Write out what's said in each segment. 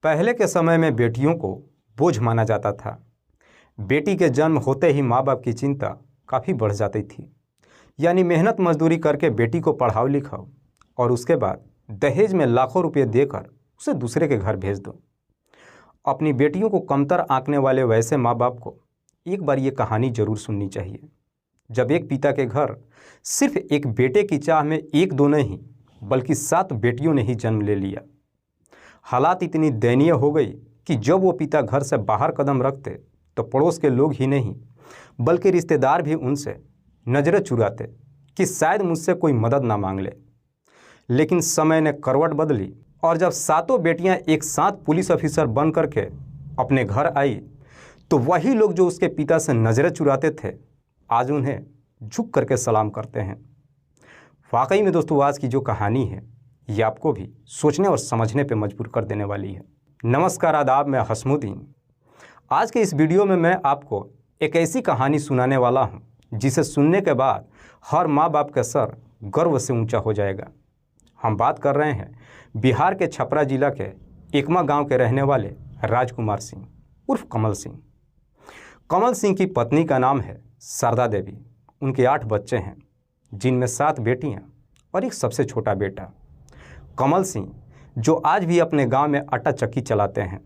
पहले के समय में बेटियों को बोझ माना जाता था। बेटी के जन्म होते ही माँ बाप की चिंता काफ़ी बढ़ जाती थी। यानी मेहनत मजदूरी करके बेटी को पढ़ाओ लिखाओ और उसके बाद दहेज में लाखों रुपये देकर उसे दूसरे के घर भेज दो। अपनी बेटियों को कमतर आंकने वाले वैसे माँ बाप को एक बार ये कहानी जरूर सुननी चाहिए, जब एक पिता के घर सिर्फ एक बेटे की चाह में एक दो नहीं बल्कि 7 बेटियों ने ही जन्म ले लिया। हालात इतनी दयनीय हो गई कि जब वो पिता घर से बाहर कदम रखते तो पड़ोस के लोग ही नहीं बल्कि रिश्तेदार भी उनसे नजरें चुराते कि शायद मुझसे कोई मदद ना मांग ले। लेकिन समय ने करवट बदली और जब 7 बेटियां एक साथ पुलिस ऑफिसर बन करके अपने घर आई तो वही लोग जो उसके पिता से नजरें चुराते थे आज उन्हें झुक करके सलाम करते हैं। वाकई में दोस्तों, आज की जो कहानी है ये आपको भी सोचने और समझने पे मजबूर कर देने वाली है। नमस्कार, आदाब, मैं हसमुद्दीन। आज के इस वीडियो में मैं आपको एक ऐसी कहानी सुनाने वाला हूँ जिसे सुनने के बाद हर माँ बाप का सर गर्व से ऊंचा हो जाएगा। हम बात कर रहे हैं बिहार के छपरा जिला के एकमा गांव के रहने वाले राजकुमार सिंह उर्फ कमल सिंह। कमल सिंह की पत्नी का नाम है शारदा देवी। उनके 8 बच्चे हैं, जिनमें 7 बेटियां और एक सबसे छोटा बेटा। कमल सिंह जो आज भी अपने गांव में आटा चक्की चलाते हैं,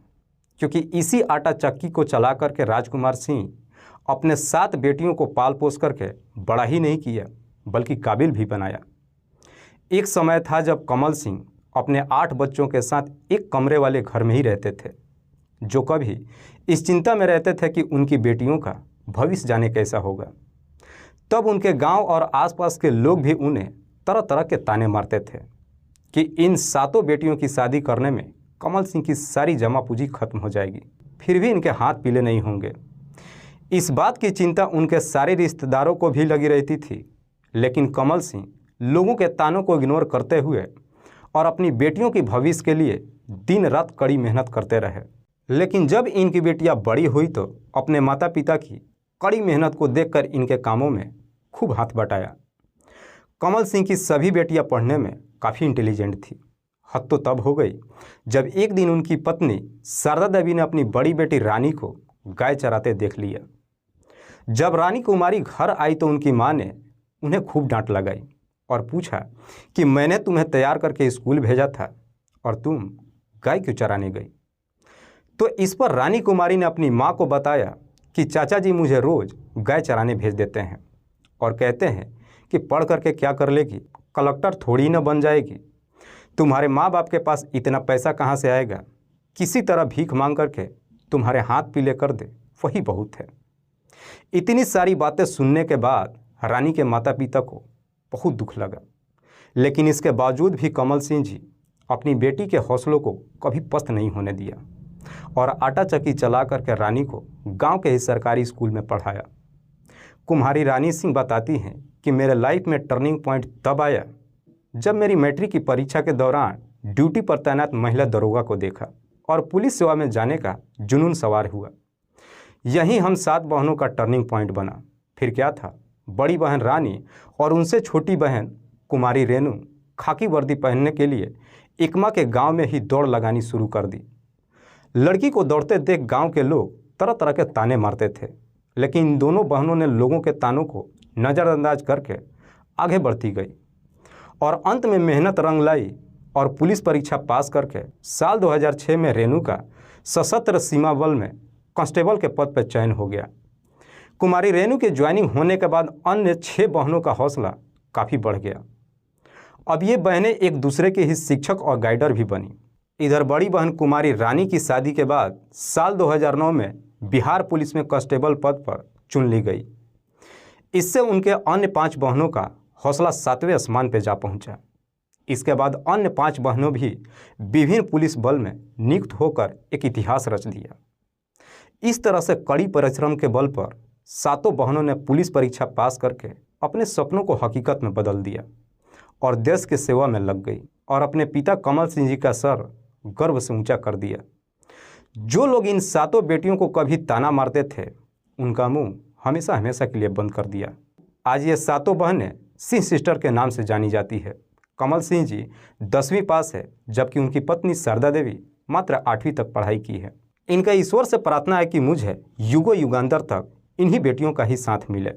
क्योंकि इसी आटा चक्की को चला करके राजकुमार सिंह अपने 7 बेटियों को पाल पोस करके बड़ा ही नहीं किया बल्कि काबिल भी बनाया। एक समय था जब कमल सिंह अपने 8 बच्चों के साथ एक कमरे वाले घर में ही रहते थे, जो कभी इस चिंता में रहते थे कि उनकी बेटियों का भविष्य जाने कैसा होगा। तब उनके गांव और आसपास के लोग भी उन्हें तरह तरह के ताने मारते थे कि इन 7 बेटियों की शादी करने में कमल सिंह की सारी जमा पूंजी खत्म हो जाएगी, फिर भी इनके हाथ पीले नहीं होंगे। इस बात की चिंता उनके सारे रिश्तेदारों को भी लगी रहती थी, लेकिन कमल सिंह लोगों के तानों को इग्नोर करते हुए और अपनी बेटियों की भविष्य के लिए दिन रात कड़ी मेहनत करते रहे। लेकिन जब इनकी बेटियां बड़ी हुई तो अपने माता पिता की कड़ी मेहनत को देखकर इनके कामों में खूब हाथ बटाया। कमल सिंह की सभी बेटियां पढ़ने में काफ़ी इंटेलिजेंट थी। हद तो तब हो गई जब एक दिन उनकी पत्नी शारदा देवी ने अपनी बड़ी बेटी रानी को गाय चराते देख लिया। जब रानी कुमारी घर आई तो उनकी माँ ने उन्हें खूब डांट लगाई और पूछा कि मैंने तुम्हें तैयार करके स्कूल भेजा था और तुम गाय क्यों चराने गई। तो इस पर रानी कुमारी ने अपनी माँ को बताया कि चाचा जी मुझे रोज़ गाय चराने भेज देते हैं और कहते हैं कि पढ़ करके क्या कर लेगी, कलेक्टर थोड़ी न बन जाएगी। तुम्हारे माँ बाप के पास इतना पैसा कहाँ से आएगा, किसी तरह भीख मांग करके तुम्हारे हाथ पीले कर दे, वही बहुत है। इतनी सारी बातें सुनने के बाद रानी के माता पिता को बहुत दुख लगा, लेकिन इसके बावजूद भी कमल सिंह जी अपनी बेटी के हौसलों को कभी पस्त नहीं होने दिया और आटा चक्की चला करके रानी को गांव के ही सरकारी स्कूल में पढ़ाया। कुम्हारी रानी सिंह बताती हैं कि मेरे लाइफ में टर्निंग पॉइंट तब आया जब मेरी मैट्रिक की परीक्षा के दौरान ड्यूटी पर तैनात महिला दरोगा को देखा और पुलिस सेवा में जाने का जुनून सवार हुआ। यहीं हम 7 बहनों का टर्निंग पॉइंट बना। फिर क्या था, बड़ी बहन रानी और उनसे छोटी बहन कुमारी रेनू खाकी वर्दी पहनने के लिए एकमा के गांव में ही दौड़ लगानी शुरू कर दी। लड़की को दौड़ते देख गांव के लोग तरह तरह के ताने मारते थे, लेकिन इन दोनों बहनों ने लोगों के तानों को नज़रअंदाज करके आगे बढ़ती गई और अंत में मेहनत रंग लाई और पुलिस परीक्षा पास करके साल 2006 में रेनू का सशस्त्र सीमा बल में कांस्टेबल के पद पर चयन हो गया। कुमारी रेनू के ज्वाइनिंग होने के बाद अन्य 6 बहनों का हौसला काफ़ी बढ़ गया। अब ये बहनें एक दूसरे के ही शिक्षक और गाइडर भी बनी। इधर बड़ी बहन कुमारी रानी की शादी के बाद साल 2009 में बिहार पुलिस में कांस्टेबल पद पर चुन ली गई। इससे उनके अन्य 5 बहनों का हौसला 7वें आसमान पर जा पहुंचा। इसके बाद अन्य 5 बहनों भी विभिन्न पुलिस बल में नियुक्त होकर एक इतिहास रच दिया। इस तरह से कड़ी परिश्रम के बल पर 7 बहनों ने पुलिस परीक्षा पास करके अपने सपनों को हकीकत में बदल दिया और देश की सेवा में लग गई और अपने पिता कमल सिंह जी का सर गर्व से ऊंचा कर दिया। जो लोग इन 7 बेटियों को कभी ताना मारते थे, उनका मुंह हमेशा हमेशा के लिए बंद कर दिया। आज ये 7 बहनें सिंह सिस्टर के नाम से जानी जाती है। कमल सिंह जी 10वीं पास है, जबकि उनकी पत्नी शारदा देवी मात्र 8वीं तक पढ़ाई की है। इनका ईश्वर से प्रार्थना है कि मुझे युगों युगांतर तक इन्हीं बेटियों का ही साथ मिले।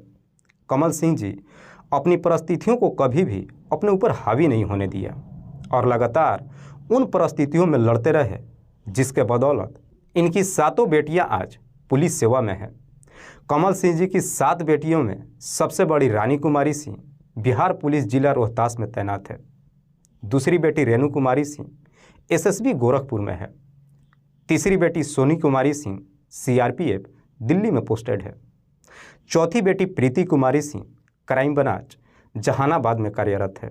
कमल सिंह जी अपनी परिस्थितियों को कभी भी अपने ऊपर हावी नहीं होने दिया और लगातार उन परिस्थितियों में लड़ते रहे, जिसके बदौलत इनकी 7 बेटियां आज पुलिस सेवा में हैं। कमल सिंह जी की 7 बेटियों में सबसे बड़ी रानी कुमारी सिंह बिहार पुलिस जिला रोहतास में तैनात है। दूसरी बेटी रेणु कुमारी सिंह एसएसबी गोरखपुर में है। तीसरी बेटी सोनी कुमारी सिंह सीआरपीएफ दिल्ली में पोस्टेड है। चौथी बेटी प्रीति कुमारी सिंह क्राइम ब्रांच जहानाबाद में कार्यरत है।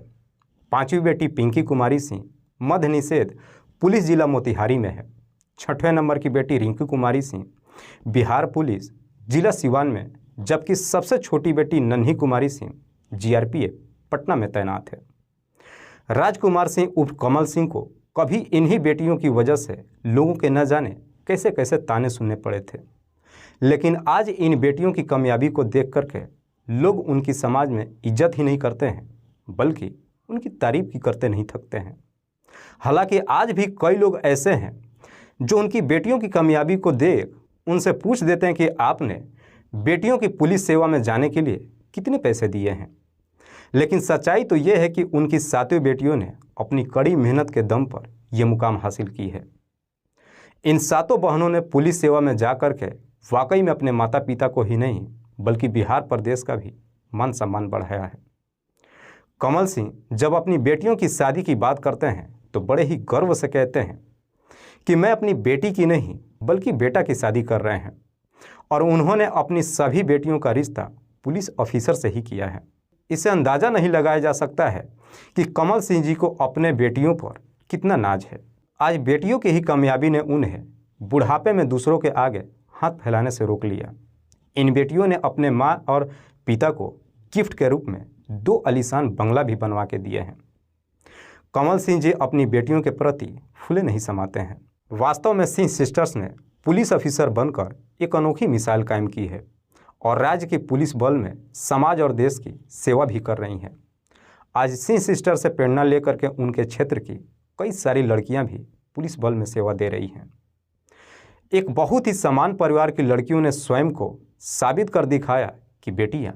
5वीं बेटी पिंकी कुमारी सिंह मद्य निषेध पुलिस जिला मोतिहारी में है। 6वें नंबर की बेटी रिंकू कुमारी सिंह बिहार पुलिस जिला सिवान में, जबकि सबसे छोटी बेटी नन्ही कुमारी सिंह जीआरपीएफ पटना में तैनात है। राजकुमार सिंह उर्फ कमल सिंह को कभी इन्हीं बेटियों की वजह से लोगों के न जाने कैसे कैसे ताने सुनने पड़े थे, लेकिन आज इन बेटियों की कामयाबी को देख करके लोग उनकी समाज में इज्जत ही नहीं करते हैं, बल्कि उनकी तारीफ ही करते नहीं थकते हैं। हालांकि आज भी कई लोग ऐसे हैं जो उनकी बेटियों की कामयाबी को देख उनसे पूछ देते हैं कि आपने बेटियों की पुलिस सेवा में जाने के लिए कितने पैसे दिए हैं। लेकिन सच्चाई तो ये है कि उनकी 7 बेटियों ने अपनी कड़ी मेहनत के दम पर यह मुकाम हासिल की है। इन 7 बहनों ने पुलिस सेवा में जा कर के वाकई में अपने माता पिता को ही नहीं बल्कि बिहार प्रदेश का भी मान सम्मान बढ़ाया है। कमल सिंह जब अपनी बेटियों की शादी की बात करते हैं तो बड़े ही गर्व से कहते हैं कि मैं अपनी बेटी की नहीं बल्कि बेटा की शादी कर रहे हैं, और उन्होंने अपनी सभी बेटियों का रिश्ता पुलिस ऑफिसर से ही किया है। इससे अंदाज़ा नहीं लगाया जा सकता है कि कमल सिंह जी को अपने बेटियों पर कितना नाज है। आज बेटियों की ही कामयाबी ने उन्हें बुढ़ापे में दूसरों के आगे हाथ फैलाने से रोक लिया। इन बेटियों ने अपने माँ और पिता को गिफ्ट के रूप में 2 आलीशान बंगला भी बनवा के दिए हैं। कमल सिंह जी अपनी बेटियों के प्रति फूले नहीं समाते हैं। वास्तव में सिंह सिस्टर्स ने पुलिस ऑफिसर बनकर एक अनोखी मिसाल कायम की है और राज्य के पुलिस बल में समाज और देश की सेवा भी कर रही हैं। आज सिंह सिस्टर से प्रेरणा लेकर के उनके क्षेत्र की कई सारी लड़कियां भी पुलिस बल में सेवा दे रही हैं। एक बहुत ही समान परिवार की लड़कियों ने स्वयं को साबित कर दिखाया कि बेटियां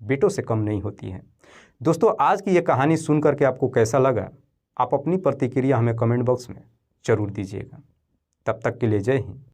बेटों से कम नहीं होती हैं। दोस्तों, आज की ये कहानी सुन करके आपको कैसा लगा, आप अपनी प्रतिक्रिया हमें कमेंट बॉक्स में जरूर दीजिएगा। तब तक के लिए जय हिंद।